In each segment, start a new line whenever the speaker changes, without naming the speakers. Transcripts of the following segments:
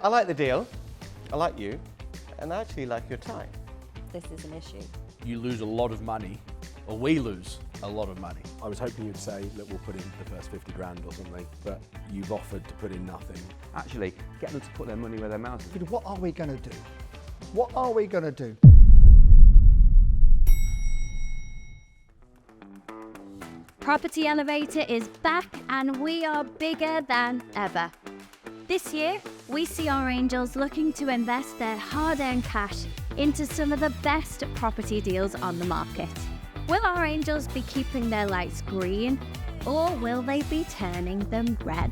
I like the deal, I like you, and I actually like your tie.
This is an issue.
You lose a lot of money, or we lose a lot of money.
I was hoping you'd say, look, we'll put in the first 50 grand or something, but you've offered to put in nothing.
Actually, get them to put their money where their mouth is.
What are we going to do? What are we going to do?
Property Elevator is back and we are bigger than ever. This year, we see our angels looking to invest their hard-earned cash into some of the best property deals on the market. Will our angels be keeping their lights green, or will they be turning them red?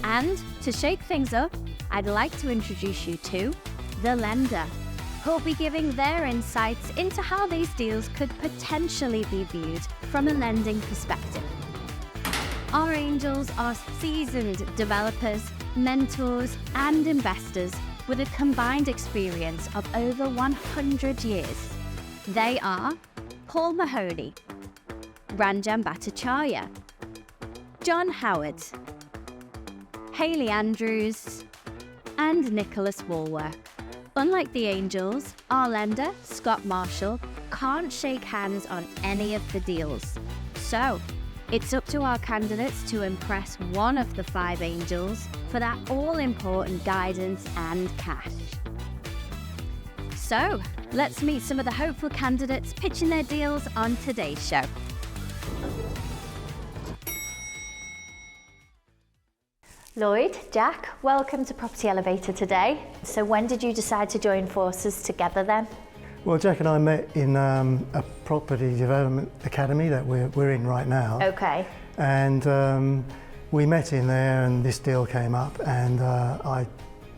And to shake things up, I'd like to introduce you to the lender, who'll be giving their insights into how these deals could potentially be viewed from a lending perspective. Our angels are seasoned developers, mentors, and investors with a combined experience of over 100 years. They are Paul Mahoney, Ranjan Bhattacharya, John Howard, Hayley Andrews, and Nicholas Walworth. Unlike the angels, our lender, Scott Marshall, can't shake hands on any of the deals. So, it's up to our candidates to impress one of the 5 angels for that all-important guidance and cash. So, let's meet some of the hopeful candidates pitching their deals on today's show. Lloyd, Jack, welcome to Property Elevator today. So when did you decide to join forces together then?
Well, Jack and I met in a property development academy that we're in right now.
Okay.
And we met in there and this deal came up and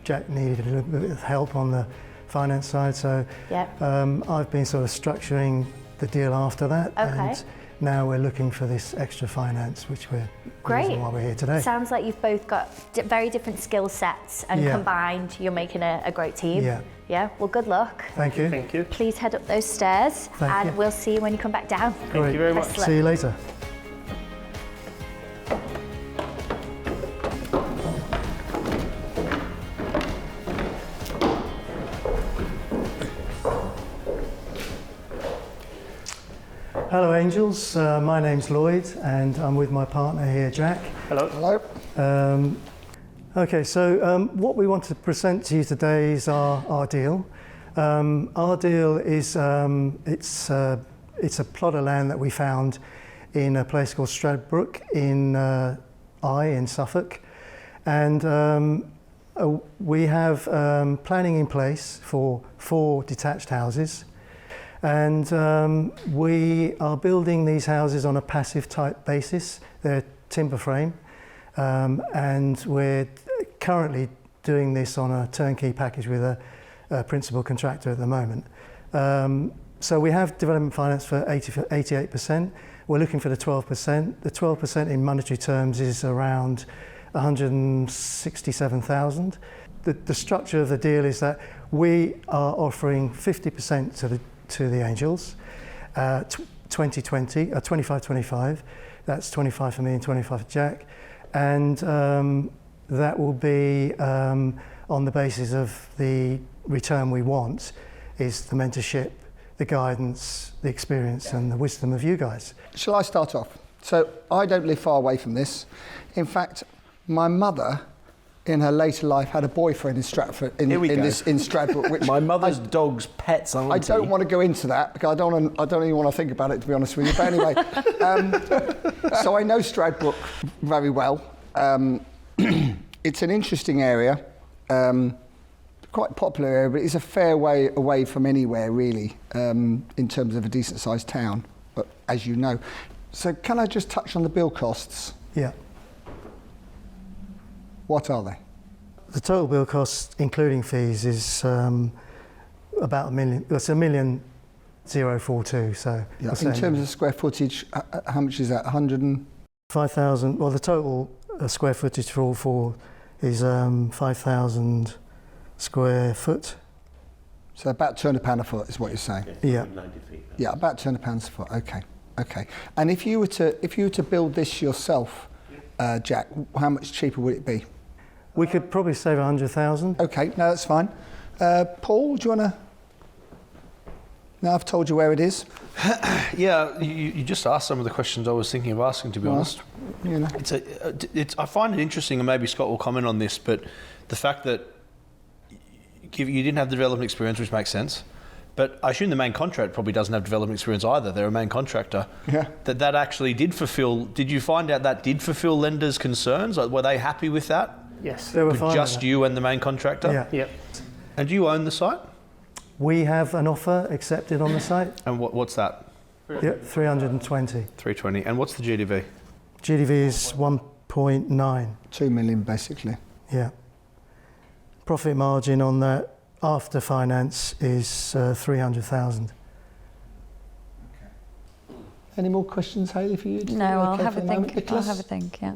Jack needed a little bit of help on the finance side, so
Yep.
I've been sort of structuring the deal after that.
Okay.
And now we're looking for this extra finance, which we're the
Great.
reason why we're here today.
Sounds like you've both got very different skill sets and
Yeah.
combined you're making a great team.
Yeah.
Yeah, well good luck.
Thank you.
Thank you.
Please head up those stairs
Thank
and
you.
we'll see you when you come back down.
Great.
you very
Best
much.
of luck.
See you later. Hello Angels, my name's Lloyd and I'm with my partner here, Jack.
Hello.
Hello.
Okay, so what we want to present to you today is our deal. Our deal is it's a plot of land that we found in a place called Stradbrook in Suffolk, and we have planning in place for 4 detached houses. And we are building these houses on a passive type basis. They're timber frame, and we're currently doing this on a turnkey package with a principal contractor at the moment. So we have development finance for 88%. We're looking for the 12%. The 12% in monetary terms is around 167,000. The structure of the deal is that we are offering 50% to the angels, 20-20, 25-25. That's 25 for me and 25 for Jack. And that will be on the basis of the return we want is the mentorship, the guidance, the experience and the wisdom of you guys.
Shall I start off? So I don't live far away from this. In fact, my mother in her later life had a boyfriend in Stratford, in Stradbrook, which
My mother's dog's pet's auntie.
I don't want to go into that because I don't even want to think about it, to be honest with you. But anyway, so I know Stradbrook very well. It's an interesting area, quite a popular area, but it's a fair way away from anywhere really, in terms of a decent sized town, but as you know. So can I just touch on the build costs?
Yeah.
What are they?
The total bill cost, including fees, is about £1 million. It's £1,000,042. So
Yeah. In terms of square footage, how much is that? 100 and
5,000. Well, the total square footage for all 4 is 5,000 square foot.
so about £200 a foot is what you're saying.
Yeah.
90 feet.
Yeah, about £200 a foot. Okay, okay. And if you were to build this yourself, Jack, how much cheaper would it be?
We could probably save 100,000.
Okay, no, that's fine. Paul, do you want to? Now I've told you where it is.
Yeah, you just asked some of the questions I was thinking of asking, to be honest.
You know.
I find it interesting, and maybe Scott will comment on this, but the fact that you didn't have the development experience, which makes sense, but I assume the main contract probably doesn't have development experience either. They're a main contractor.
Yeah.
That actually did fulfill. Did you find out that did fulfill lenders' concerns? Like, were they happy with that?
Yes. They were fine with
Just
that.
you and the main contractor?
Yeah.
Yep.
And do you own the site?
We have an offer accepted on the site.
And what's that?
Yep, 320.
320. And what's the GDV?
GDV is 1.9.
2 million, basically.
Yeah. Profit margin on that after finance is 300,000.
Any more questions, Hayley, for you?
No, I'll
Okay
have
for
a
the moment?
think. I'll
Nicholas?
have a think, yeah.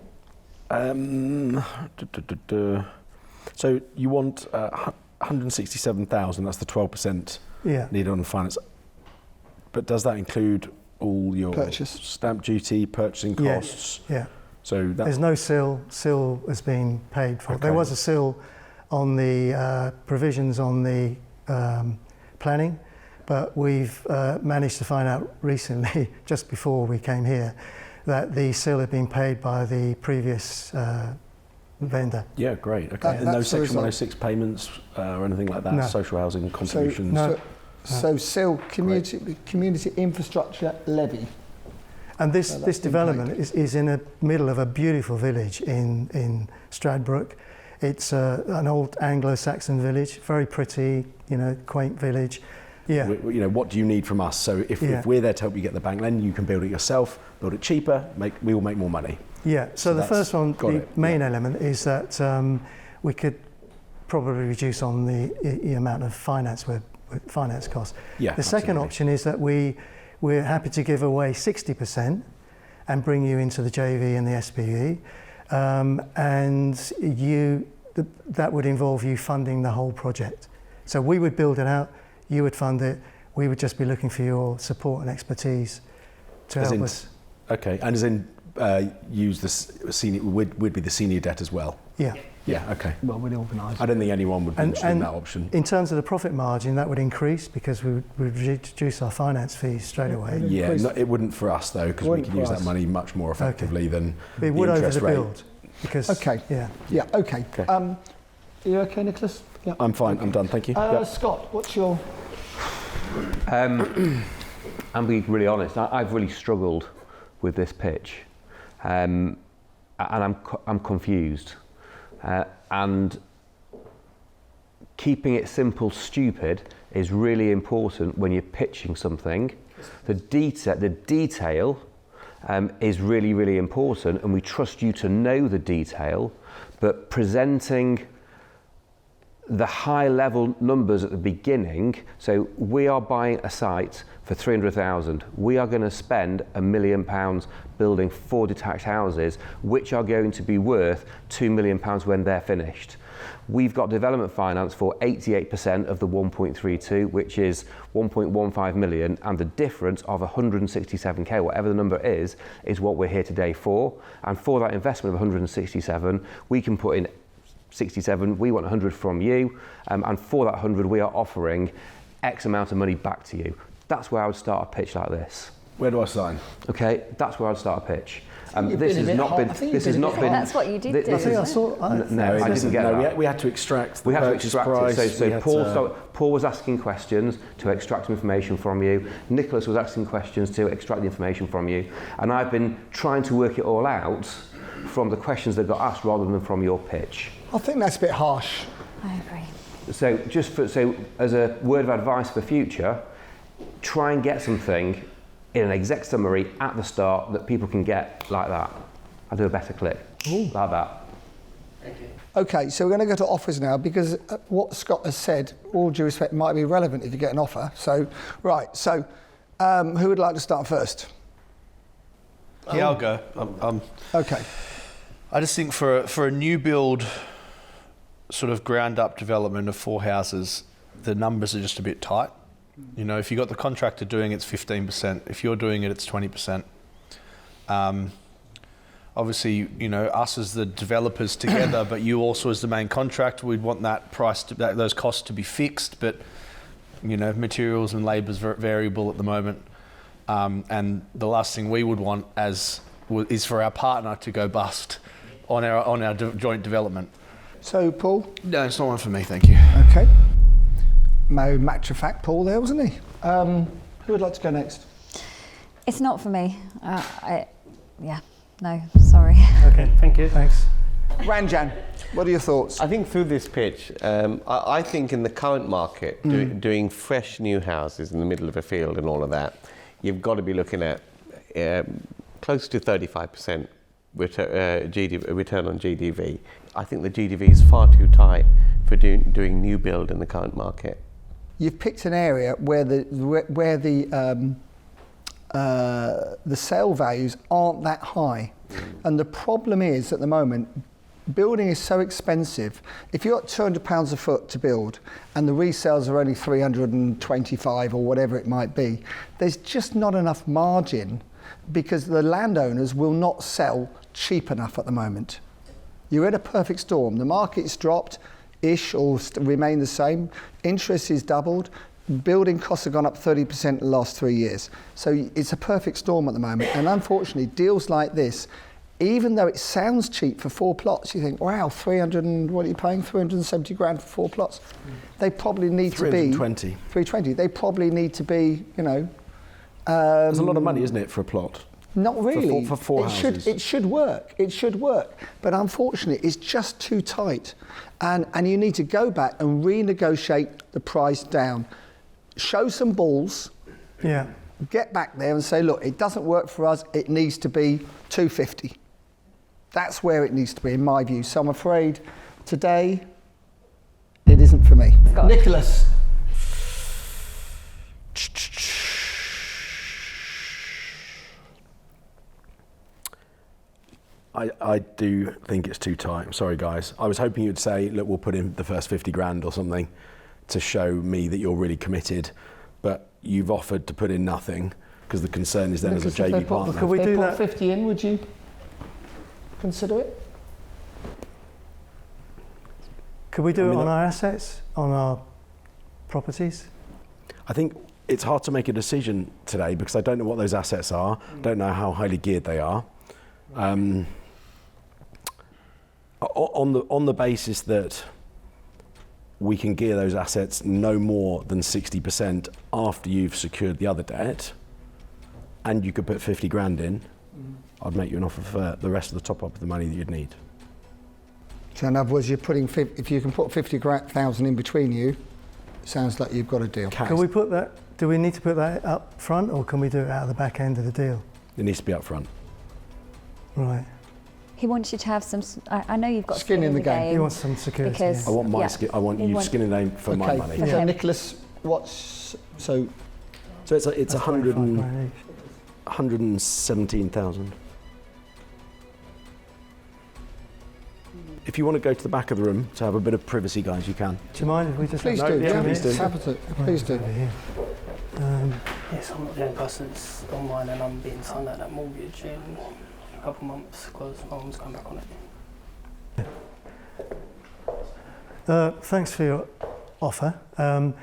So you want 167,000, that's the 12%
Yeah.
needed on finance. But does that include all your
Purchase.
stamp duty, purchasing
Yeah.
costs?
Yeah.
So
There's
that's
no SIL. SIL has been paid for. There
Okay.
was a SIL on the provisions on the planning, but we've managed to find out recently, just before we came here, that the SIL had been paid by the previous vendor.
yeah, great. Okay.
That-
And no
that's the
Section
result.
106 payments or anything like that,
No.
social housing contributions?
No.
So SIL, community infrastructure levy.
And this,
So that's
this
been
development is in the middle of a beautiful village in Stradbroke. It's an old Anglo-Saxon village, very pretty, quaint village. Yeah.
What do you need from us? So if we're there to help you get the bank lend, you can build it yourself, build it cheaper, we will make more money.
Yeah, so the
that's-
first one,
got
the
it,
main
yeah.
element is that we could probably reduce on the amount of finance costs.
Yeah,
The second
absolutely.
option is that we're happy to give away 60% and bring you into the JV and the SPV, and that would involve you funding the whole project. So we would build it out, you would fund it, we would just be looking for your support and expertise to
As
help
in-
us.
Okay, and as in use the senior, would be the senior debt as well?
Yeah.
Yeah, okay.
Well, we'd organise.
I don't think anyone would be
And-
interested in
and
that option.
In terms of the profit margin, that would increase because we would reduce our finance fees straight away.
Yeah,
increase-
it wouldn't for us though, because we
Wouldn't
can
for
use that
us.
money much more effectively than
It
the
would over
interest
the
rate.
build because
Okay.
yeah.
Yeah, okay.
Okay.
Are you okay, Nicholas? Yeah.
I'm fine, I'm done, thank you. Yep.
Scott, what's your...
I'm being really honest. I've really struggled with this pitch, and I'm confused. And keeping it simple, stupid is really important when you're pitching something. The detail is really, really important, and we trust you to know the detail. But presenting the high level numbers at the beginning, so we are buying a site for 300,000. We are going to spend £1 million building 4 detached houses, which are going to be worth £2 million when they're finished. We've got development finance for 88% of the 1.32, which is 1.15 million, and the difference of 167k, whatever the number is what we're here today for. And for that investment of 167, we can put in 67, we want 100 from you, and for that 100 we are offering X amount of money back to you. That's where I would start a pitch like this.
Where do I sign?
Okay, that's where I'd start a pitch.
you've
This
been a
has
bit
not
hot.
been.
I think
This
you've
has
been a
not
bit
been.
hot.
That's what you did,
thi-
didn't
I think I
you?
saw.
No, I didn't get that.
We had to extract the
We had to
purchase
extract
price.
it. So
we had
Paul was asking questions to extract some information from you. Nicholas was asking questions to extract the information from you. And I've been trying to work it all out from the questions that got asked rather than from your pitch.
I think that's a bit harsh.
I agree.
So so as a word of advice for future, try and get something in an exec summary at the start that people can get like that. I'll do a better clip. Like that.
Okay, so we're going to go to offers now because what Scott has said, all due respect, might be relevant if you get an offer. So, right, so who would like to start first?
Yeah, I'll go.
Okay.
I just think for a new build, sort of ground up development of 4 houses, the numbers are just a bit tight. You know, if you got the contractor doing it, it's 15%. If you're doing it, it's 20%. obviously, you know, us as the developers together, but you also as the main contractor, we'd want that price, those costs to be fixed. But, you know, materials and labour's variable at the moment. And the last thing we would want is for our partner to go bust on our joint development.
So, Paul?
No, it's not one for me, thank you.
Okay. Matter of fact, Paul there, wasn't he? Who would like to go next?
It's not for me. Yeah, no, sorry.
Okay, thank you. Thanks.
Ranjan, what are your thoughts?
I think through this pitch, I think in the current market, doing fresh new houses in the middle of a field and all of that, you've got to be looking at close to 35% return on GDV. I think the GDV is far too tight for doing new build in the current market.
You've picked an area where the sale values aren't that high, and the problem is at the moment, building is so expensive. If you're at £200 a foot to build, and the resales are only 325 or whatever it might be, there's just not enough margin because the landowners will not sell cheap enough at the moment. You're in a perfect storm. The market's dropped-ish or remain the same. Interest is doubled. Building costs have gone up 30% in the last 3 years. So it's a perfect storm at the moment. And unfortunately, deals like this, even though it sounds cheap for 4 plots, you think, wow, 300 and what are you paying? 370 grand for 4 plots. They probably need to be 320. They probably need to be, you know.
There's a lot of money, isn't it, for a plot?
Not really.
For 4 houses.
It should work. It should work. But unfortunately, it's just too tight. And you need to go back and renegotiate the price down. Show some balls.
Yeah.
Get back there and say, look, it doesn't work for us. It needs to be 250. That's where it needs to be, in my view. So I'm afraid today, it isn't for me.
Scott.
Nicholas.
I do think it's too tight. I'm sorry, guys. I was hoping you'd say, look, we'll put in the first 50 grand or something to show me that you're really committed. But you've offered to put in nothing because the concern is then as a JV partner.
Could we do that?
50 in, would you consider it?
Could we do it on our assets, on our properties?
I think it's hard to make a decision today because I don't know what those assets are, don't know how highly geared they are. On the basis that we can gear those assets no more than 60% after you've secured the other debt, and you could put 50 grand in, I'd make you an offer for the rest of the top up of the money that you'd need.
So in other words, you're putting, if you can put 50,000 in between you, it sounds like you've got a deal.
Can we put that, do we need to put that up front or can we do it out of the back end of the deal?
It needs to be up front.
Right.
He wants you to have some, I know you've got
Skin in the game.
He wants some security.
Because,
I want my
yeah.
skin. I want you skin in the game for my money.
Okay,
Yeah.
Nicholas, what's so?
So it's 100 and,
35 grand each.
117,000. If you want to go to the back of the room to have a bit of privacy, guys, you can.
Do you mind if we just
Please
have
do.
yeah,
Please do. Please do.
over here.
Yes, I'm not the only person that's on mine and I'm being signed out that mortgage in a couple of months because no one's going back on it.
Thanks for your offer. I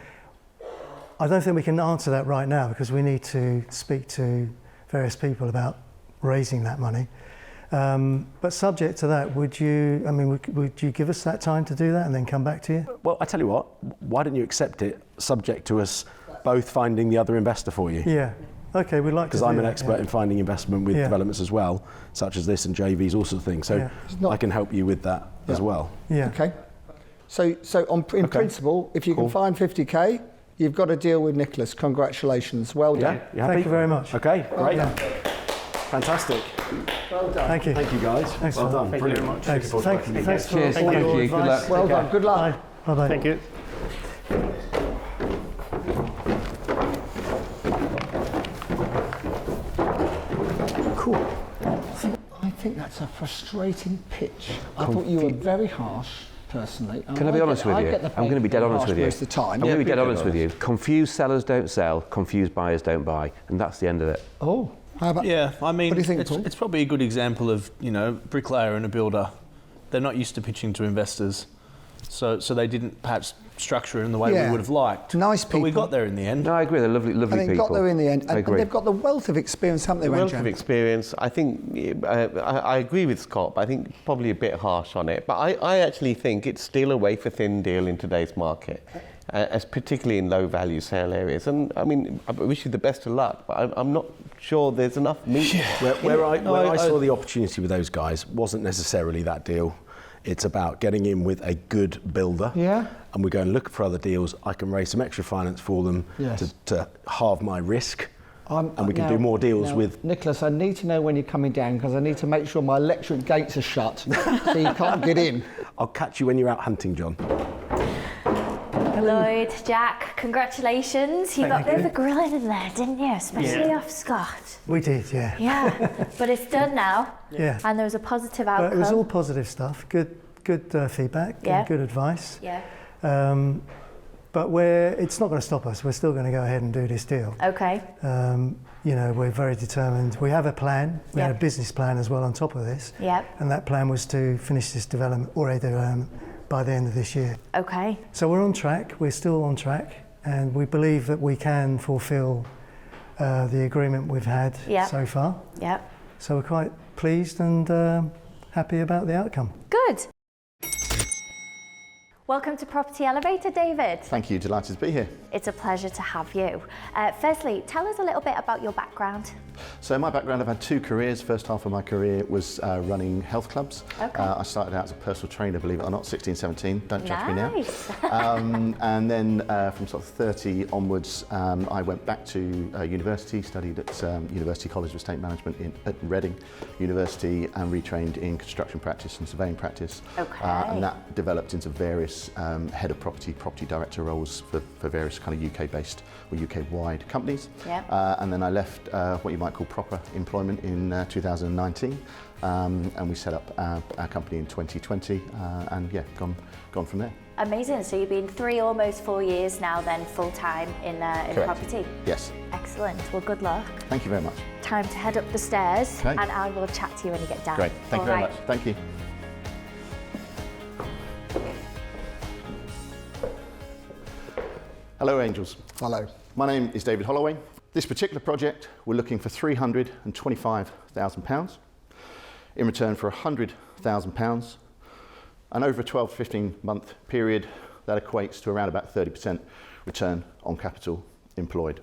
don't think we can answer that right now because we need to speak to various people about raising that money. But subject to that, would you give us that time to do that and then come back to you?
Well, I tell you what, why don't you accept it subject to us both finding the other investor for you?
Yeah. Okay, we'd like to do
Because I'm an
that,
expert in finding investment with developments as well, such as this and JVs, all sorts of things. So I can help you with that as well.
Yeah.
Okay. So in principle, if you can find 50k, you've got to deal with Nicholas. Congratulations. Well done.
Yeah, you happy?
Thank you very much.
Okay, great.
done.
Fantastic.
Well done.
Thank you.
Thank you, guys.
Excellent.
Well done.
Thank you very
Brilliant.
much.
Thanks. Thanks for
Cheers.
all
Thank
your
you. Good
advice.
luck.
Well
Take
done.
care.
Good luck.
Bye. Bye-bye.
Thank you.
Cool. I think that's a frustrating pitch. I thought you were very harsh, personally.
Can I be honest with you? I'm going to be dead honest with you.
Most of the time.
I'm going to be dead honest with you. Confused sellers don't sell, confused buyers don't buy, and that's the end of it.
Oh. How about,
Yeah, I mean,
what do you think, Paul?
it's probably a good example of, bricklayer and a builder. They're not used to pitching to investors, so they didn't perhaps structure it in the way we would have liked.
Nice
But we
people.
got there in the end.
No, I agree. They're lovely, lovely
And they
people.
got there in the end.
I
And
agree.
they've got the wealth of experience, haven't they,
The wealth
Jan?
of experience, I think, I agree with Scott, but I think probably a bit harsh on it. But I actually think it's still a wafer-thin deal in today's market, as particularly in low-value sale areas. And I mean, I wish you the best of luck, but I'm not sure there's enough meat.
Where I saw the opportunity with those guys wasn't necessarily that deal. It's about getting in with a good builder.
Yeah.
And we're going to look for other deals. I can raise some extra finance for them
Yes.
to halve my risk. And we can
Now-
do more deals
now,
with...
Nicholas, I need to know when you're coming down because I need to make sure my electric gates are shut so you can't get in.
I'll catch you when you're out hunting, John.
Lloyd, Jack, congratulations. You got a bit of a grilling in there, didn't you? Especially off Scott.
We did, yeah.
Yeah, but it's done now.
Yeah.
And there was a positive outcome.
But it was all positive stuff. Good feedback.
Yeah.
Good advice.
Yeah.
But it's not going to stop us. We're still going to go ahead and do this deal.
Okay.
We're very determined. We have a plan. We had a
Yep.
business plan as well on top of this.
Yep.
And that plan was to finish this development by the end of this year.
Okay.
So we're on track. We're still on track, and we believe that we can fulfil the agreement we've had
Yep.
so far.
Yep.
So we're quite pleased and happy about the outcome.
Good. Welcome to Property Elevator, David.
Thank you, delighted to be here.
It's a pleasure to have you. Firstly, tell us a little bit about your background.
So my background, I've had two careers. First half of my career was running health clubs.
Okay.
I started out as a personal trainer, believe it or not, 16, 17, don't judge me now.
Nice.
And then from sort of 30 onwards, I went back to university, studied at University College of Estate Management at Reading University and retrained in construction practice and surveying practice.
Okay.
And that developed into various head of property director roles for various kind of UK-based or UK-wide companies.
Yep.
And then I left what you might call proper employment in 2019, and we set up our company in 2020, and gone from there.
Amazing. So you've been almost 4 years now then full-time in
Correct.
property.
Yes.
Excellent. Well, good luck.
Thank you very much.
Time to head up the stairs,
Okay.
and I will chat to you when you get down.
Great. Thank you
All
very
right.
much. Thank you. Hello, Angels.
Hello.
My name is David Holloway. This particular project, we're looking for £325,000 in return for £100,000. And over a 12 to 15 month period, that equates to around about 30% return on capital employed.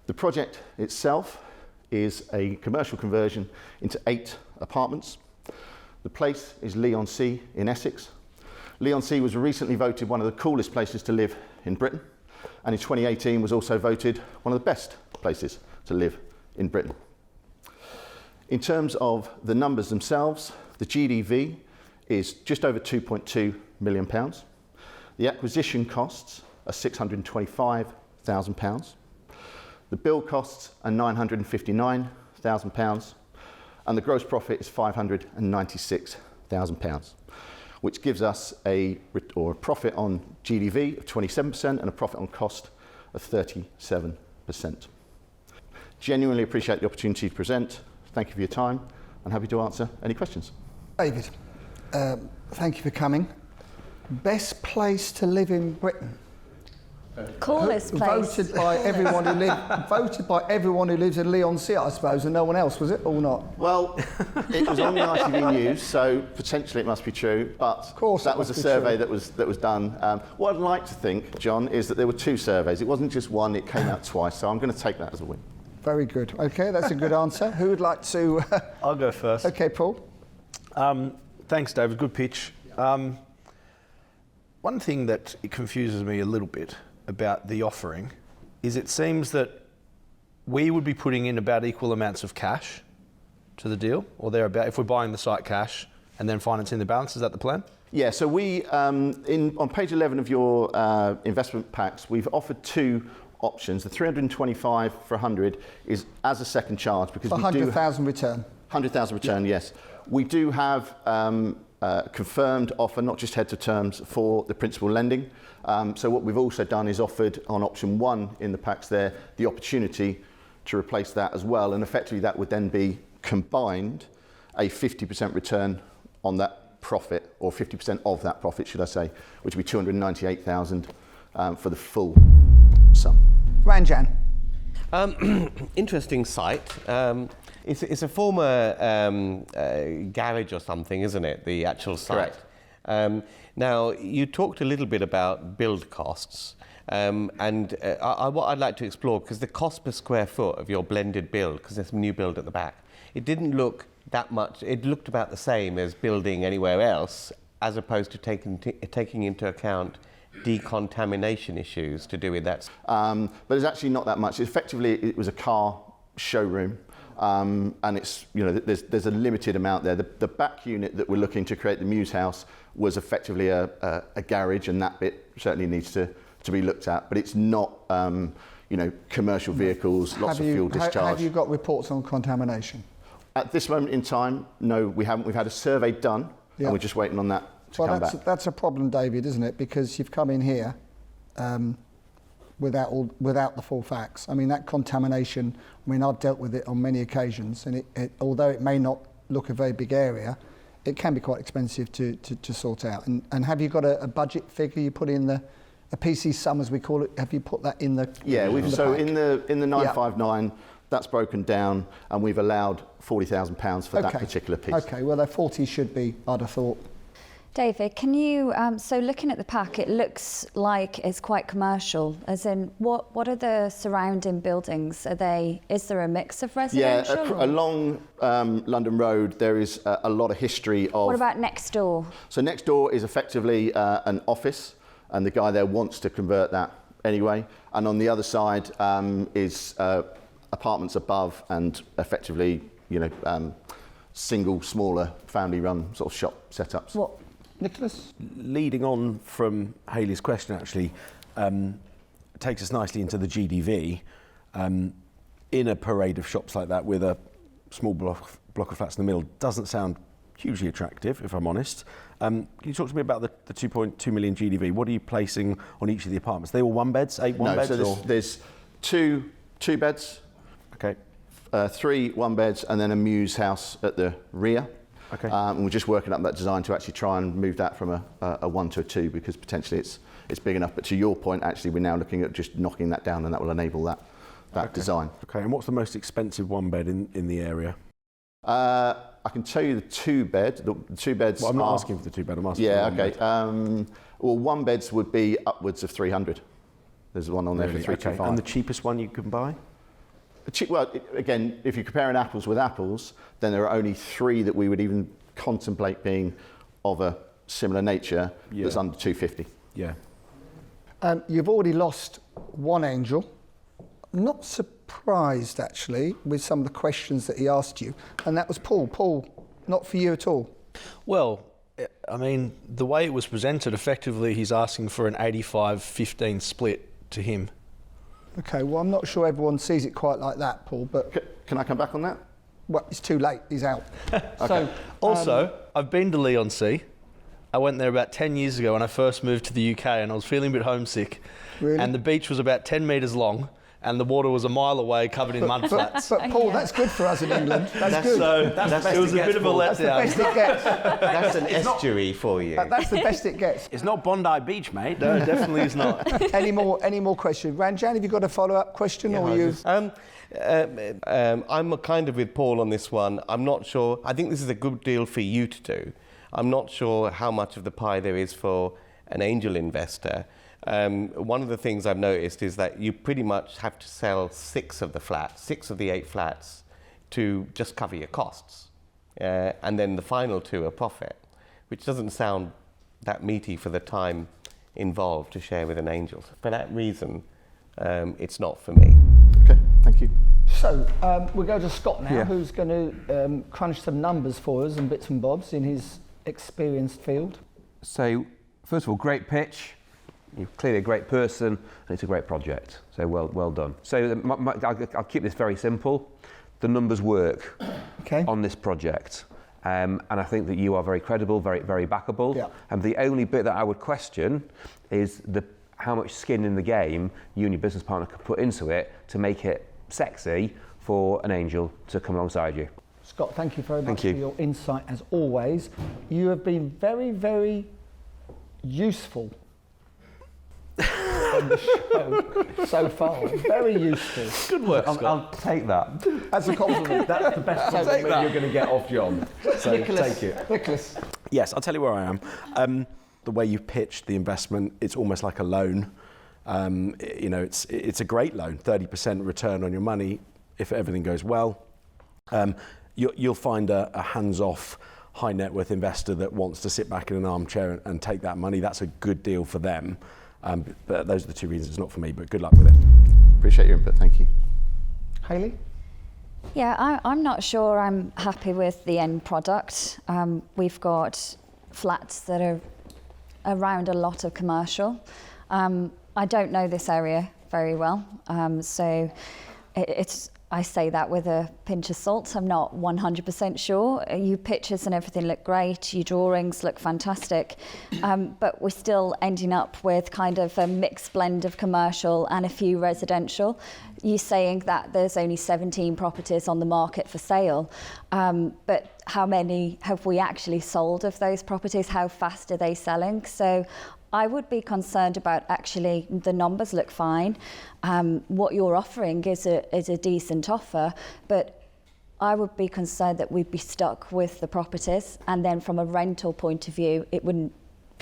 The project itself is a commercial conversion into 8 apartments. The place is Leigh-on-Sea in Essex. Leigh-on-Sea was recently voted one of the coolest places to live in Britain, and in 2018 was also voted one of the best places to live in Britain. In terms of the numbers themselves, the GDV is just over £2.2 million. The acquisition costs are £625,000. The build costs are £959,000, and the gross profit is £596,000, which gives us a profit on GDV of 27% and a profit on cost of 37%. Genuinely appreciate the opportunity to present. Thank you for your time. I'm happy to answer any questions.
David, thank you for coming. Best place to live in Britain?
Coolest place.
Voted by everyone who lives in Leigh-on-Sea, I suppose, and no one else, was it, or not?
Well, it was on the ITV News, so potentially it must be true, but
Of course
that
it
was a
must be
survey
true.
that was done. What I'd like to think, John, is that there were 2 surveys. It wasn't just one, it came out twice, so I'm going to take that as a win.
Very good. Okay, that's a good answer. Who would like to...
I'll go first.
Okay, Paul.
Thanks, David. Good pitch. One thing that it confuses me a little bit about the offering is it seems that we would be putting in about equal amounts of cash to the deal, or thereabout, if we're buying the site cash and then financing the balance. Is that the plan?
Yeah, so we, on page 11 of your investment packs, we've offered 2 options. The 325 for 100 is as a second charge because
For
we do
100,000 return.
100,000 return, yes. We do have confirmed offer, not just heads of terms, for the principal lending. So what we've also done is offered on option 1 in the packs there the opportunity to replace that as well, and effectively that would then be combined a 50% return on that profit, or 50% of that profit, should I say, which would be 298,000 for the full sum.
Ranjan.
Interesting site. It's a former garage or something, isn't it? The actual site.
Correct.
Now, you talked a little bit about build costs, and what I'd like to explore, because the cost per square foot of your blended build, because there's some new build at the back, it didn't look that much. It looked about the same as building anywhere else, as opposed to taking into account decontamination issues to do with that.
But it's actually not that much. Effectively, it was a car showroom, and it's, you know, there's a limited amount there. The back unit that we're looking to create, the Muse House, was effectively a garage, and that bit certainly needs to be looked at. But it's not, you know, commercial vehicles, lots of fuel discharge.
Have you got reports on contamination?
At this moment in time, no, we haven't. We've had a survey done, and we're just waiting on that to come back.
That's a problem, David, isn't it? Because you've come in here without the full facts. I mean, that contamination, I mean, I've dealt with it on many occasions, and although it may not look a very big area, it can be quite expensive to sort out. And have you got a budget figure you put in a PC sum, as we call it? Have you put that in the
in the 959, that's broken down, and we've allowed £40,000 for that particular piece.
Okay, well, that 40 should be, I'd have thought.
David, can you, so looking at the pack, it looks like it's quite commercial, as in what are the surrounding buildings? Is there a mix of residential?
Yeah, along London Road, there is a lot of history of...
What about next door?
So next door is effectively an office, and the guy there wants to convert that anyway. And on the other side is apartments above, and effectively, you know, single, smaller, family-run sort of shop setups.
What? Nicholas?
Leading on from Hayley's question, actually, takes us nicely into the GDV. In a parade of shops like that, with a small block of flats in the middle, doesn't sound hugely attractive, if I'm honest. Can you talk to me about the 2.2 million GDV? What are you placing on each of the apartments? Are they all one beds, 8 one beds?
So there's two beds,
okay,
3 one beds, and then a Muse House at the rear.
Okay.
And we're just working up that design to actually try and move that from a 1 to a 2, because potentially it's big enough. But to your point, actually, we're now looking at just knocking that down, and that will enable that design.
Okay, and what's the most expensive one bed in the area?
I can tell you the 2 bed. The 2 beds.
Well, I'm not asking for the 2 bed. I'm asking.
Yeah,
for the one
okay. Well, 1 beds would be upwards of 300. There's one on there for 325.
Okay. And the cheapest one you can buy?
Well, again, if you're comparing apples with apples, then there are only 3 that we would even contemplate being of a similar nature. That's under 250.
Yeah.
You've already lost one angel. I'm not surprised, actually, with some of the questions that he asked you, and that was Paul. Paul, not for you at all.
Well, I mean, the way it was presented, effectively, he's asking for an 85-15 split to him.
Okay, well, I'm not sure everyone sees it quite like that, Paul, but...
Can I come back on that?
Well, it's too late. He's out.
Okay.
So,
also, I've been to Leon Sea. I went there about 10 years ago when I first moved to the UK, and I was feeling a bit homesick.
Really?
And the beach was about 10 metres long, and the water was a mile away, covered in mud flats.
But Paul, that's good for us in England. That's good.
So it was a bit of a letdown.
That's the best it gets.
That's an estuary for you.
That's the best it gets.
It's not Bondi Beach, mate.
No, it definitely is not.
Any more questions? Ranjan, have you got a follow-up question? Or you?
I'm kind of with Paul on this one. I'm not sure. I think this is a good deal for you to do. I'm not sure how much of the pie there is for an angel investor. One of the things I've noticed is that you pretty much have to sell 6 of the 8 flats to just cover your costs. And then the final 2 are profit, which doesn't sound that meaty for the time involved to share with an angel. For that reason, it's not for me.
Okay, thank you.
So we'll go to Scott now, who's going to crunch some numbers for us and bits and bobs in his experienced field.
So, first of all, great pitch. You're clearly a great person, and it's a great project. So well done. So I'll keep this very simple. The numbers work on this project, and I think that you are very credible, very very backable. Yeah. And the only bit that I would question is how much skin in the game you and your business partner could put into it to make it sexy for an angel to come alongside you.
Scott, thank you very much
you.
for your insight as always. You have been very, very useful on the show so far. Very useful.
Good work, Scott.
I'll take that.
As a compliment.
That's the best compliment you're going to get off John. So take it.
Nicholas.
Yes, I'll tell you where I am. The way you pitched the investment, it's almost like a loan. You know, it's a great loan, 30% return on your money if everything goes well. You'll find a hands-off, high net worth investor that wants to sit back in an armchair and take that money. That's a good deal for them. But those are the two reasons. It's not for me, but good luck with it.
Appreciate your input, thank you.
Hayley?
Yeah, I'm not sure I'm happy with the end product. We've got flats that are around a lot of commercial. I don't know this area very well, so I say that with a pinch of salt. I'm not 100% sure. Your pictures and everything look great, your drawings look fantastic, but we're still ending up with kind of a mixed blend of commercial and a few residential. You're saying that there's only 17 properties on the market for sale, but how many have we actually sold of those properties? How fast are they selling? So I would be concerned about actually the numbers look fine. What you're offering is a decent offer, but I would be concerned that we'd be stuck with the properties, and then from a rental point of view, it wouldn't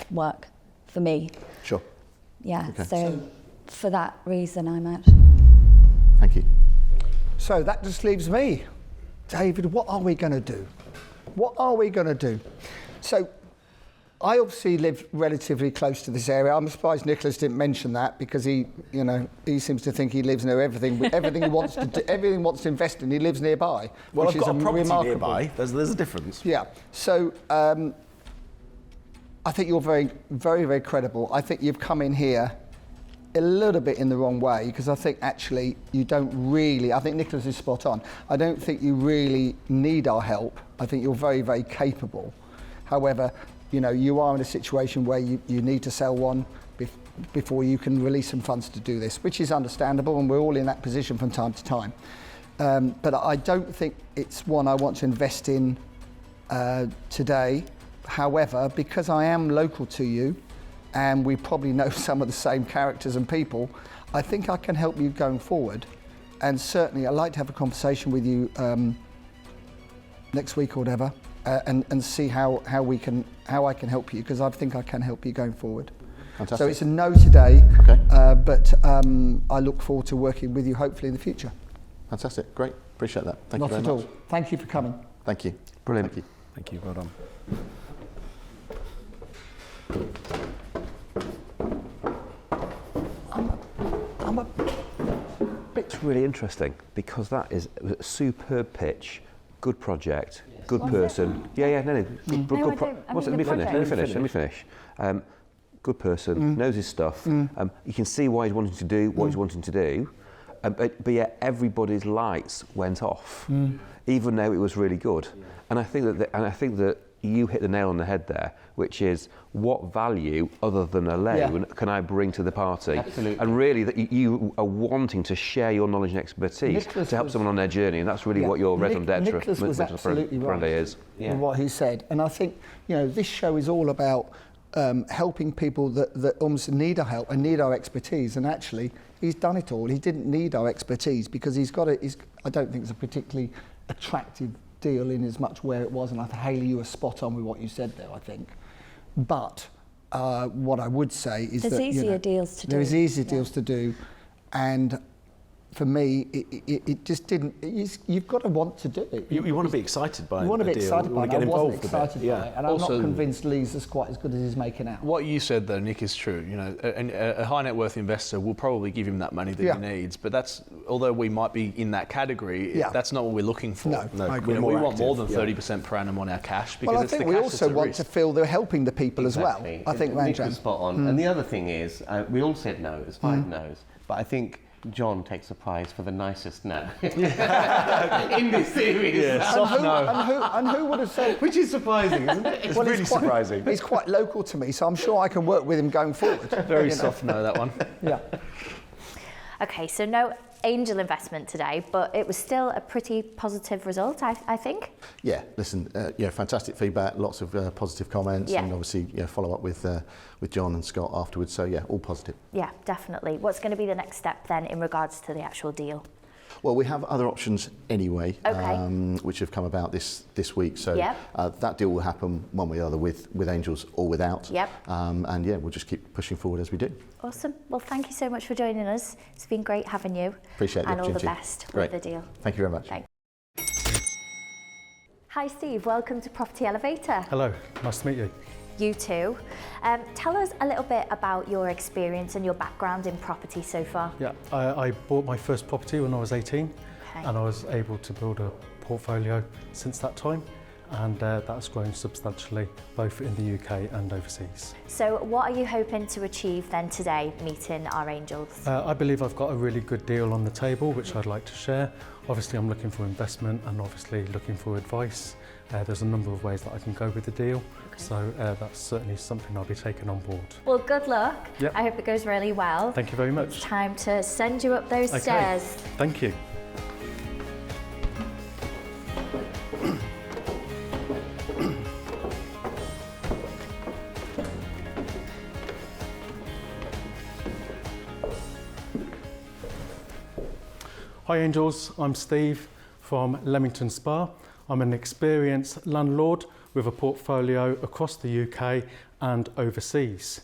work for me.
Sure.
Yeah,
Okay.
so for that reason I'm out.
Thank you.
So that just leaves me. David, what are we going to do? What are we going to do? So I obviously live relatively close to this area. I'm surprised Nicholas didn't mention that, because he seems to think he lives near everything. Everything he wants to do, everything he wants to invest in, he lives nearby.
Well,
which
I've got
is
a property
remarkable.
nearby. There's a difference.
Yeah. So I think you're very, very, very credible. I think you've come in here a little bit in the wrong way, because I think actually you don't really, I think Nicholas is spot on. I don't think you really need our help. I think you're very, very capable. However, you are in a situation where you need to sell one before you can release some funds to do this, which is understandable, and we're all in that position from time to time. But I don't think it's one I want to invest in today. However, because I am local to you, and we probably know some of the same characters and people, I think I can help you going forward. And certainly I'd like to have a conversation with you next week or whatever, and see how I can help you, because I think I can help you going forward.
Fantastic.
So it's a no today,
Okay.
but I look forward to working with you hopefully in the future.
Fantastic, great. Appreciate that. Thank
Not
you
at
very
all.
much.
Thank you for coming.
Thank you.
Brilliant.
Thank you.
Thank you. Well done.
It's really interesting, because that is a superb pitch, good project, good person. Yeah, no. Good
No, I
pro-
don't- I
what's-
mean
let
the
me
project.
finish. Good person, knows his stuff. You can see why he's wanting to do what he's wanting to do, but yet everybody's lights went off, even though it was really good. And I think that you hit the nail on the head there, which is what value other than a loan can I bring to the party?
Absolutely.
And really that you are wanting to share your knowledge and expertise
Nicholas
to help
was-
someone on their journey, and that's really what your raison d'etre
Nicholas was absolutely right
is.
in what he said. And I think, this show is all about helping people that almost need our help and need our expertise. And actually, he's done it all. He didn't need our expertise, because I don't think it's a particularly attractive deal in as much where it was. And I think, Hayley, you were spot on with what you said there, I think. But what I would say is
There's
that
easier deals to do.
there is easier deals to do, and for me, it just didn't. You've got to want to do it.
You want to be excited by
You want to
a
be
deal.
excited
You
by
want
it.
to get
I wasn't
involved a bit.
excited by it, and I'm
Also-
not convinced Lee's is quite as good as he's making out.
What you said though, Nick, is true. A high net worth investor will probably give him that money that he needs, but that's, although we might be in that category, that's not what we're looking for.
No, I agree.
We
More
want more
active,
than 30% per annum on our cash, because
Well, I
it's
think
the
we
cash
also
that's at
want
risk.
to feel they're helping the people as well.
Exactly.
I think,
Nick
Ranjan.
was spot on. And the other thing is, we all said no. It was 5 no's, but I think John takes a prize for the nicest no in this series.
And who would have said?
Which is surprising, isn't it?
Well, he's quite, he's quite local to me, so I'm sure I can work with him going forward.
Very soft no, that one.
Yeah.
Okay, so no angel investment today, but it was still a pretty positive result, I think.
Yeah, listen, fantastic feedback, lots of positive comments,
Yeah.
and obviously follow up with John and Scott afterwards. So yeah, all positive.
Yeah, definitely. What's going to be the next step then in regards to the actual deal?
Well, we have other options anyway,
Okay.
which have come about this week. So
Yep.
that deal will happen one way or the other with Angels or without.
Yep.
And yeah, we'll just keep pushing forward as we do.
Awesome. Well, thank you so much for joining us. It's been great having you.
Appreciate the
and all the
opportunity.
best
Great.
with the deal.
Thank you very much.
Thanks. Hi, Steve. Welcome to Property Elevator.
Hello, nice to meet you.
You too. Tell us a little bit about your experience and your background in property so far.
Yeah, I bought my first property when I was 18,
Okay.
and I was able to build a portfolio since that time, and that's grown substantially both in the UK and overseas.
So what are you hoping to achieve then today, meeting our angels?
I believe I've got a really good deal on the table which I'd like to share. Obviously I'm looking for investment and obviously looking for advice. There's a number of ways that I can go with the deal, so that's certainly something I'll be taking on board.
Well, good luck.
Yep.
I hope it goes really well.
Thank you very much.
It's time to send you up those stairs.
Thank you. Hi Angels, I'm Steve from Leamington Spa. I'm an experienced landlord with a portfolio across the UK and overseas.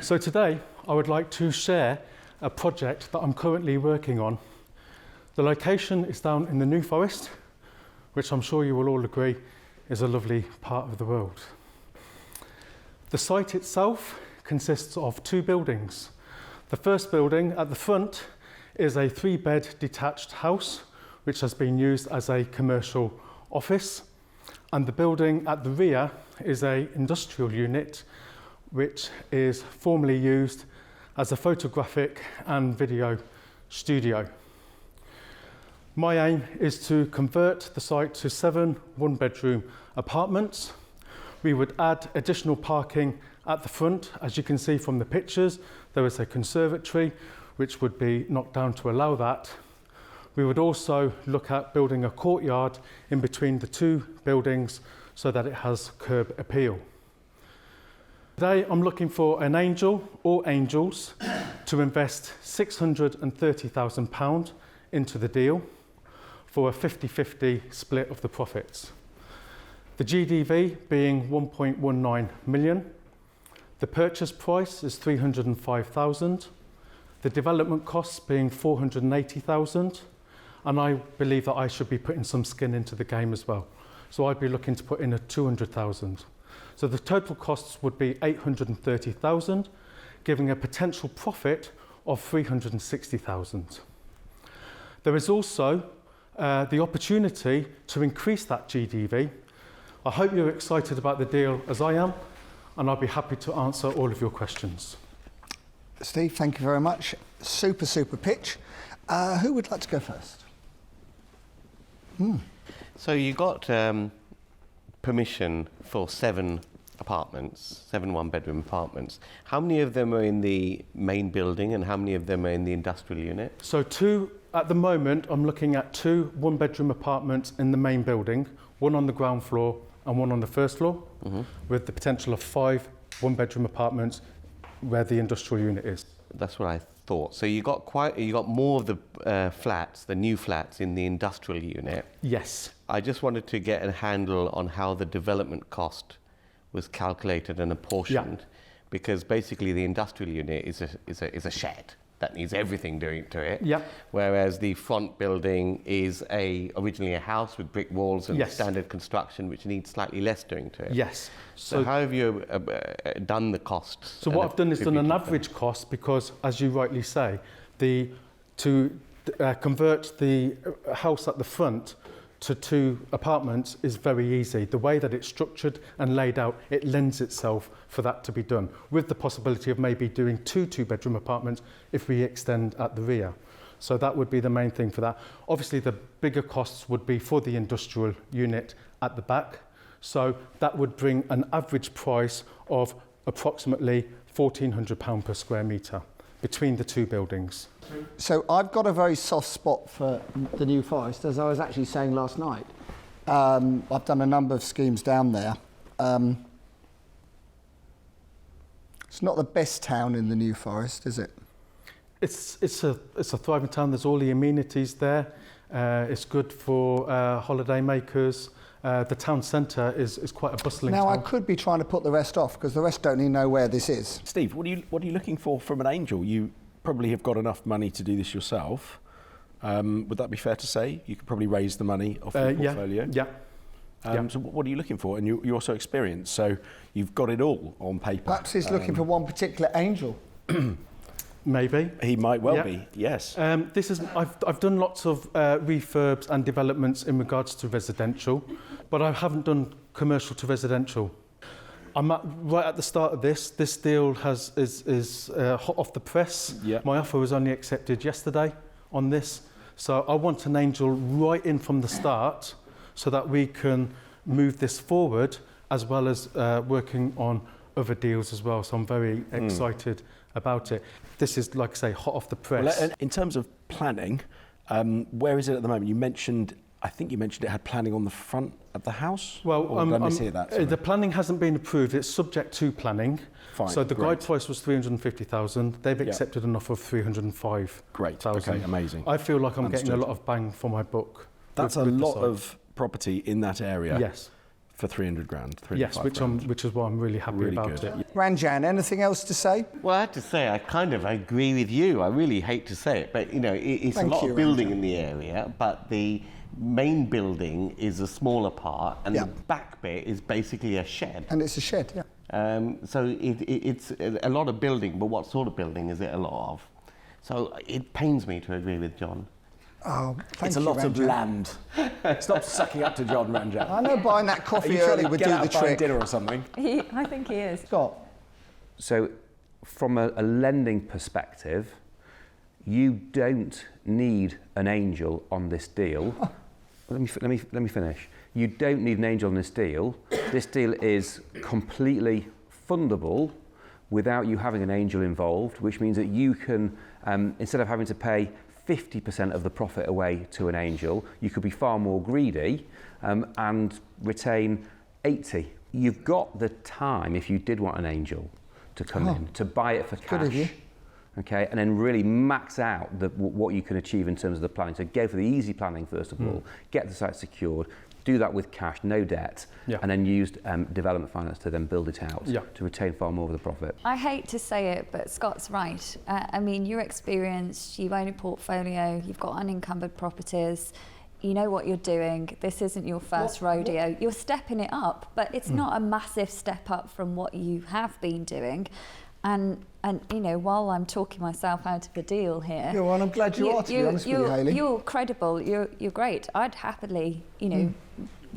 So today I would like to share a project that I'm currently working on. The location is down in the New Forest, which I'm sure you will all agree is a lovely part of the world. The site itself consists of 2 buildings. The first building at the front is a 3-bed detached house which has been used as a commercial office, and the building at the rear is an industrial unit which is formerly used as a photographic and video studio. My aim is to convert the site to 7 one-bedroom apartments. We would add additional parking at the front. As you can see from the pictures, there is a conservatory which would be knocked down to allow that. We would also look at building a courtyard in between the 2 buildings so that it has curb appeal. Today I'm looking for an angel or angels to invest £630,000 into the deal for a 50-50 split of the profits. The GDV being 1.19 million. The purchase price is 305,000. The development costs being 480,000. And I believe that I should be putting some skin into the game as well. So I'd be looking to put in a 200,000. So the total costs would be 830,000, giving a potential profit of 360,000. There is also the opportunity to increase that GDV. I hope you're excited about the deal as I am, and I'll be happy to answer all of your questions.
Steve, thank you very much. Super pitch. Who would like to go first?
So you got permission for 7 apartments, 7 one-bedroom apartments. How many of them are in the main building and how many of them are in the industrial unit?
So 2, at the moment, I'm looking at 2 one-bedroom apartments in the main building, 1 on the ground floor and 1 on the first floor, with the potential of 5 one-bedroom apartments where the industrial unit is.
That's what I thought. So you got more of the flats, the new flats in the industrial unit.
Yes.
I just wanted to get a handle on how the development cost was calculated and apportioned, because basically the industrial unit is a shed that needs everything doing to it.
Yeah.
Whereas the front building is originally a house with brick walls and standard construction, which needs slightly less doing to it.
Yes.
So how have you done the costs?
So what I've done is done an average cost because, as you rightly say, to convert the house at the front to 2 apartments is very easy. The way that it's structured and laid out, it lends itself for that to be done, with the possibility of maybe doing 2 two-bedroom apartments if we extend at the rear. So that would be the main thing for that. Obviously, the bigger costs would be for the industrial unit at the back. So that would bring an average price of approximately £1,400 per square metre. between the two buildings.
So I've got a very soft spot for the New Forest, as I was actually saying last night. I've done a number of schemes down there. It's not the best town in the New Forest, is it?
It's a thriving town. There's all the amenities there. It's good for holiday makers. The town centre is quite a bustling
Now,
town.
I could be trying to put the rest off because the rest don't even know where this is.
Steve, what are you looking for from an angel? You probably have got enough money to do this yourself. Would that be fair to say? You could probably raise the money off your portfolio.
Yeah.
So what are you looking for? And you're also experienced, so you've got it all on paper.
Perhaps he's looking for one particular angel.
Maybe.
He might well be, yes.
I've done lots of refurbs and developments in regards to residential, but I haven't done commercial to residential. I'm right at the start of this. This deal is hot off the press.
Yeah.
My offer was only accepted yesterday on this. So I want an angel right in from the start so that we can move this forward as well as working on other deals as well. So I'm very excited about it. This is, like I say, hot off the press.
Well, in terms of planning, where is it at the moment? I think you mentioned it had planning on the front of the house?
Well,
or did I mishear that? Sorry.
The planning hasn't been approved. It's subject to planning.
Fine,
so the
great.
guide price was 350,000. They've accepted an offer of 305,000.
Great, okay, amazing.
I feel like I'm
Understood.
getting a lot of bang for my buck.
That's a lot of property in that area.
Yes.
For 300 grand.
Yes, which is why I'm really happy about it.
Ranjan, anything else to say?
Well, I have to say, I kind of agree with you. I really hate to say it, but it's a lot of building in the area, but the main building is a smaller part, and the back bit is basically a shed.
And it's a shed, yeah.
So it's a lot of building, but what sort of building is it a lot of? So it pains me to agree with John.
Oh,
it's a lot of land. Stop sucking up to John, Ranjan.
I know buying that coffee early would do the trick.
Dinner or something.
I think he is.
Scott.
So, from a lending perspective, you don't need an angel on this deal. Let me finish. You don't need an angel on this deal. This deal is completely fundable without you having an angel involved, which means that you can, instead of having to pay 50% of the profit away to an angel, you could be far more greedy and retain 80. You've got the time, if you did want an angel, to come in, to buy it for cash, okay, and then really max out what you can achieve in terms of the planning. So go for the easy planning first of all, get the site secured, do that with cash, no debt, and then use development finance to then build it out to retain far more of the profit.
I hate to say it, but Scott's right. I mean, you're experienced, you own a portfolio, you've got unencumbered properties, you know what you're doing. This isn't your first rodeo. You're stepping it up, but it's not a massive step up from what you have been doing. And while I'm talking myself out of the deal here,
well, I'm glad you are, to be honest with you, Hayley.
You're credible. You're great. I'd happily,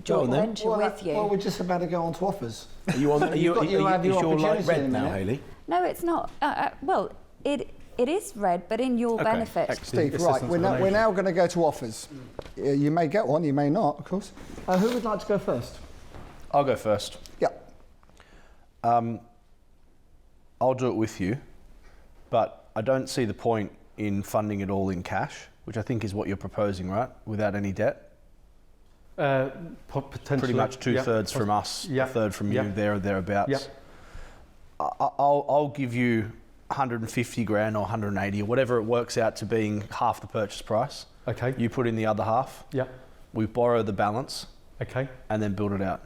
joint venture with you.
Well, we're just about to go on to offers.
Are you on? Is your light red now, Hayley?
No, it's not. Well, it is red, but in your benefit.
Steve, right? We're now going to go to offers. You may get one, you may not, of course. Who would like to go first?
I'll go first.
Yeah.
I'll do it with you, but I don't see the point in funding it all in cash, which I think is what you're proposing, right? Without any debt?
Potentially.
Pretty much two-thirds from us, a third from you, there or thereabouts.
Yeah.
I'll give you 150 grand or 180 or whatever it works out to being half the purchase price.
Okay.
You put in the other half.
Yeah.
We borrow the balance.
Okay.
And then build it out.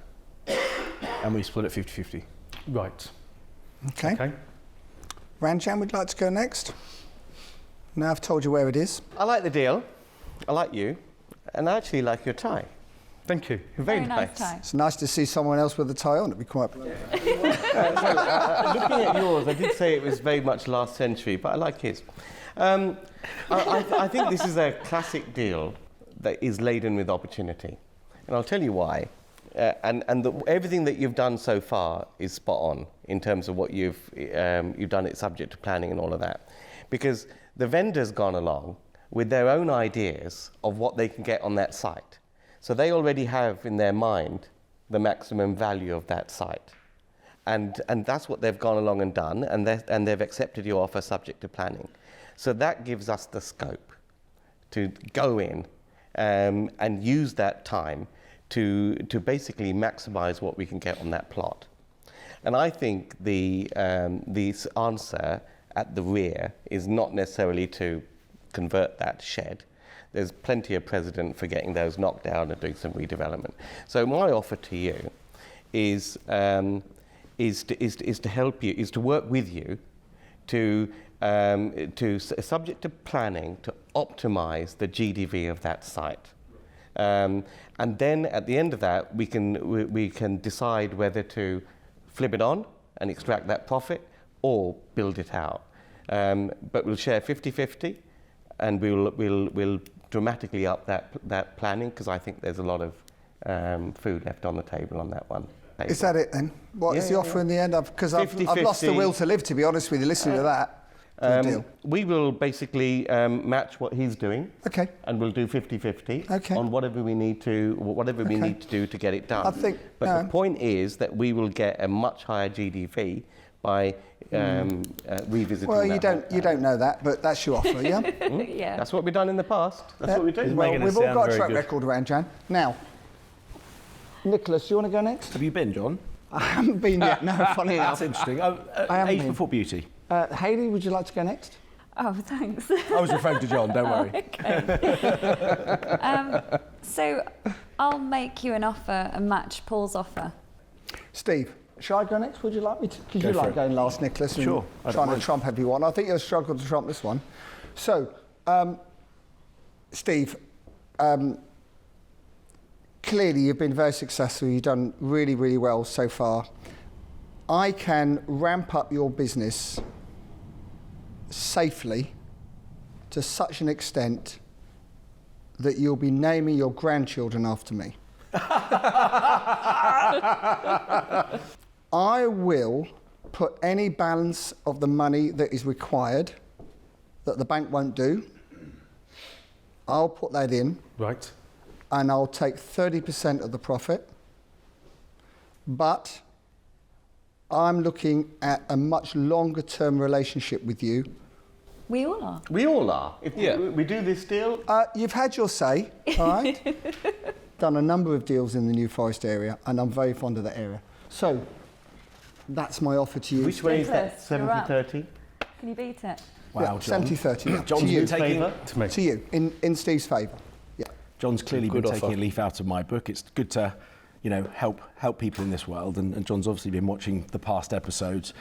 And we split it 50-50.
Right.
Okay. Ranjan would like to go next. Now I've told you where it is.
I like the deal. I like you. And I actually like your tie.
Thank you.
Very nice
tie.
It's nice to see someone else with a tie on, to be quite...
Looking at yours, I did say it was very much last century, but I like his. I think this is a classic deal that is laden with opportunity. And I'll tell you why. Everything that you've done so far is spot on in terms of what you've done it subject to planning and all of that. Because the vendor's gone along with their own ideas of what they can get on that site. So they already have in their mind the maximum value of that site. and that's what they've gone along and done, and they've accepted your offer subject to planning. So that gives us the scope to go in and use that time to basically maximise what we can get on that plot. And I think the answer at the rear is not necessarily to convert that shed. There's plenty of precedent for getting those knocked down and doing some redevelopment. So my offer to you is to help you, is to work with you to subject to planning, to optimise the GDV of that site. And then at the end of that, we can decide whether to flip it on and extract that profit or build it out. But we'll share 50-50, and we'll dramatically up that planning, because I think there's a lot of food left on the table on that one.
Is that it then? What is the offer in the end? Because I've lost the will to live, to be honest with you, listening to that. Deal.
We will basically match what he's doing.
Okay.
And we'll do 50-50
okay.
on whatever we need to do to get it done.
I think,
but the point is that we will get a much higher GDV by revisiting.
Well, you don't know that, but that's your offer, yeah.
Yeah.
That's what we've done in the past. That's what we do.
Well, we've all got a track record around Jan. Now, Nicholas, do you want to go next?
Have you been, John?
I haven't been yet. No, funny enough.
That's interesting. Age before beauty.
Hayley, would you like to go next?
Oh, thanks.
I was referring to John, don't worry.
Okay. So I'll make you an offer and match Paul's offer.
Steve, shall I go next? Would you like me to? Because you like going last, Nicholas, and
sure,
trying to trump everyone. I think you'll struggle to trump this one. So, Steve, clearly you've been very successful. You've done really, really well so far. I can ramp up your business safely to such an extent that you'll be naming your grandchildren after me. I will put any balance of the money that is required that the bank won't do. I'll put that in.
Right.
And I'll take 30% of the profit. But I'm looking at a much longer term relationship with you.
We all are.
We all are. If we do this deal.
You've had your say, all right? Done a number of deals in the New Forest area, and I'm very fond of that area. So, that's my offer to you.
Which way is that? 70-30?
Can you beat it?
Wow, John.
70-30.
John's
to you.
To
you, in Steve's favour. Yeah.
John's clearly been taking
offer.
a leaf out of my book. It's good to, help people in this world, and John's obviously been watching the past episodes.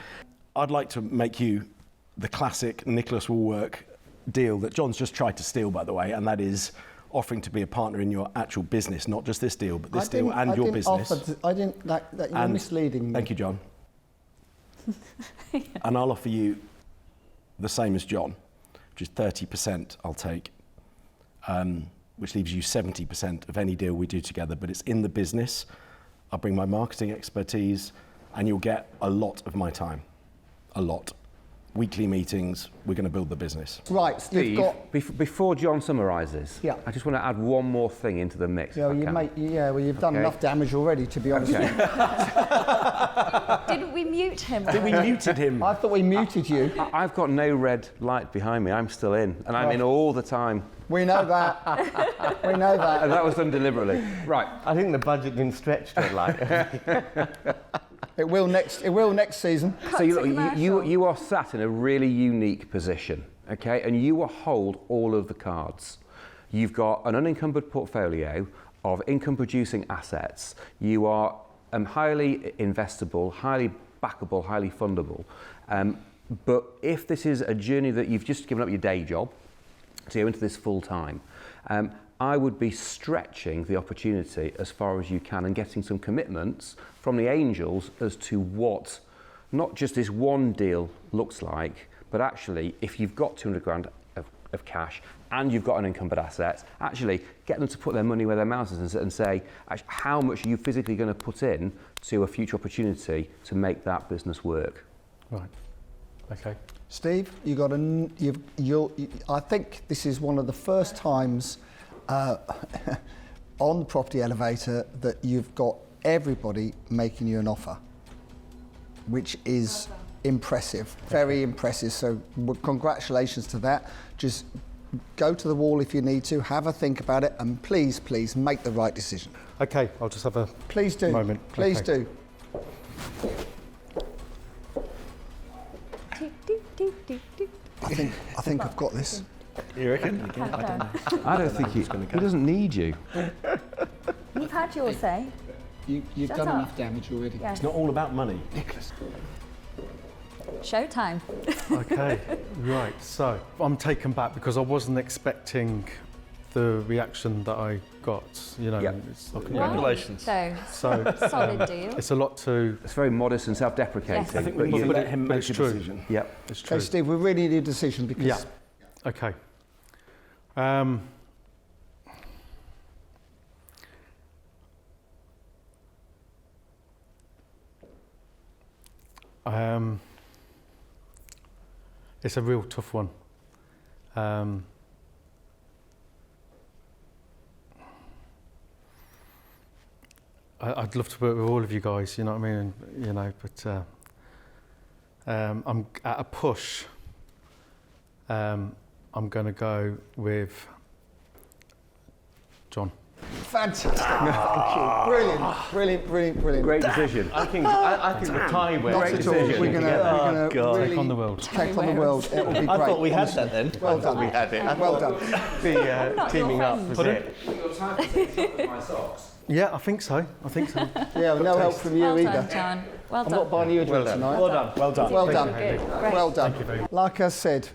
I'd like to make you the classic Nicholas will work deal that John's just tried to steal, by the way, and that is offering to be a partner in your actual business, not just this deal, but this deal and your business.
You're misleading me.
Thank you, John. And I'll offer you the same as John, which is 30% I'll take, which leaves you 70% of any deal we do together, but it's in the business. I'll bring my marketing expertise, and you'll get a lot of my time. A lot. Weekly meetings, we're going to build the business.
Right,
Steve, before John summarises, I just want to add one more thing into the mix.
Yeah, you've done enough damage already, to be honest with you.
Didn't we mute him?
We muted him.
I thought we muted you.
I've got no red light behind me. I'm still in, and I'm in all the time.
We know that. We know that.
And that was done deliberately. Right.
I think the budget didn't stretch to it like.
It will next season.
So you are sat in a really unique position, okay? And you will hold all of the cards. You've got an unencumbered portfolio of income-producing assets. You are highly investable, highly backable, highly fundable. But if this is a journey that you've just given up your day job to go into this full time, I would be stretching the opportunity as far as you can and getting some commitments from the angels as to what not just this one deal looks like, but actually if you've got 200 grand of cash and you've got unencumbered assets, actually get them to put their money where their mouth is and say how much are you physically going to put in to a future opportunity to make that business work.
Right. Okay.
Steve, I think this is one of the first times on the property elevator that you've got everybody making you an offer. which is impressive, very impressive. So congratulations to that. Just go to the wall if you need to, have a think about it, and please, please make the right decision.
Okay, I'll just have a
Please do.
moment.
Please
Okay.
do. I think I've got this.
You reckon?
I don't think he doesn't need you.
You've had your say.
You've
Shut
done
up.
enough damage already.
Yes.
It's not all about money.
Nicholas.
Showtime.
Okay, right. So I'm taken back because I wasn't expecting the reaction that I got. You know,
Yep.
it's,
Congratulations.
So,
so
solid deal.
it's a lot to.
It's very modest and self-deprecating.
Yes. I
think
but
we need
you-
to let him
but
make
it's
a
true.
decision.
Yep.
It's true.
Okay, Steve, we really need a decision because
Yeah. Okay. It's a real tough one. I'd love to work with all of you guys, you know what I mean? You know, but I'm at a push. I'm going to go with John.
fantastic. Thank you. Brilliant, brilliant, brilliant, brilliant.
Great decision.
I think the tie wins.
Not at all. We're going to really
Take on the world.
take on the world. It will be great.
I thought we had that then.
Well done.
We had it.
Well done.
The teaming up was it.
Yeah, I think so. I think so.
Yeah, no help from you
Well
either.
done, John. Well
I'm
done.
not buying you a drink tonight.
Well done. Well done.
Well done.
Good. Great.
Well done.
Thank you very much.
Like I said,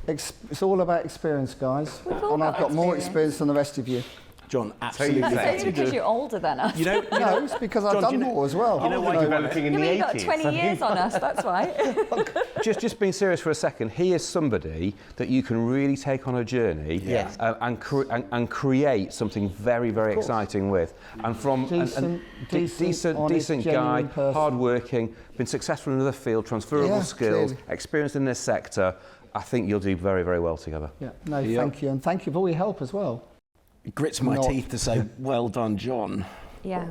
it's all about experience, guys.
all
And I've
got
got more
experience.
experience than the rest of you.
John, absolutely.
That's
Exactly.
only because you're older than us.
You know,
No, it's because I've
John,
done
do you know-
more as well.
you know why
Developing in
You
the
mean you've
80s.
got 20 years on us, that's why.
Just being serious for a second, he is somebody that you can really take on a journey and create something very, very exciting with. And from
Decent, honest,
decent guy,
genuine person.
hard-working, been successful in another field, transferable
Yeah,
skills,
clearly.
experienced in this sector. I think you'll do very, very well together.
Yeah, no, thank you. And thank you for all your help as well.
It grits my
Not-
teeth to say, well done, John.
Yeah.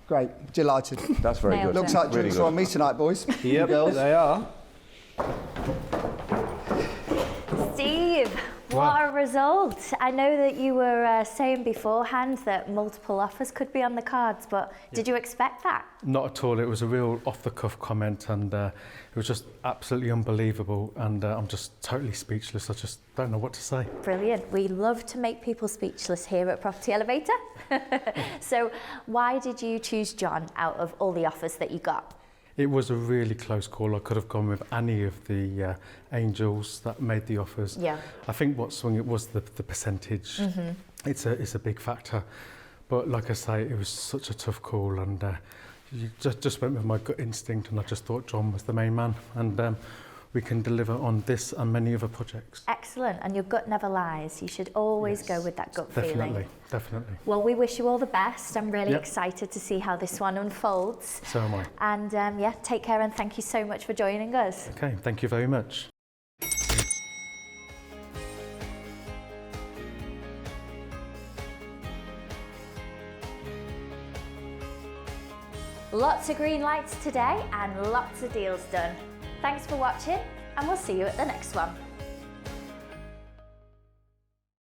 Great, delighted.
That's very
Nailed
good.
it.
Looks like
Really
drinks
good.
are on me tonight, boys.
Yep,
girls.
they are.
Steve, what a result. I know that you were saying beforehand that multiple offers could be on the cards, but did you expect that?
Not at all. It was a real off-the-cuff comment, and it was just absolutely unbelievable. And I'm just totally speechless. I just don't know what to say.
Brilliant. We love to make people speechless here at Property Elevator. So why did you choose John out of all the offers that you got?
It was a really close call. I could have gone with any of the angels that made the offers.
Yeah.
I think what swung it was the percentage. It's a big factor. But like I say, it was such a tough call, and you just went with my gut instinct, and I just thought John was the main man, and we can deliver on this and many other projects.
Excellent. And your gut never lies. You should always go with that gut feeling.
Definitely.
Well, we wish you all the best. I'm really
Yep.
excited to see how this one unfolds.
So am I.
And yeah, take care and thank you so much for joining us.
Okay, thank you very much.
Lots of green lights today and lots of deals done. Thanks for watching, and we'll see you at the next one.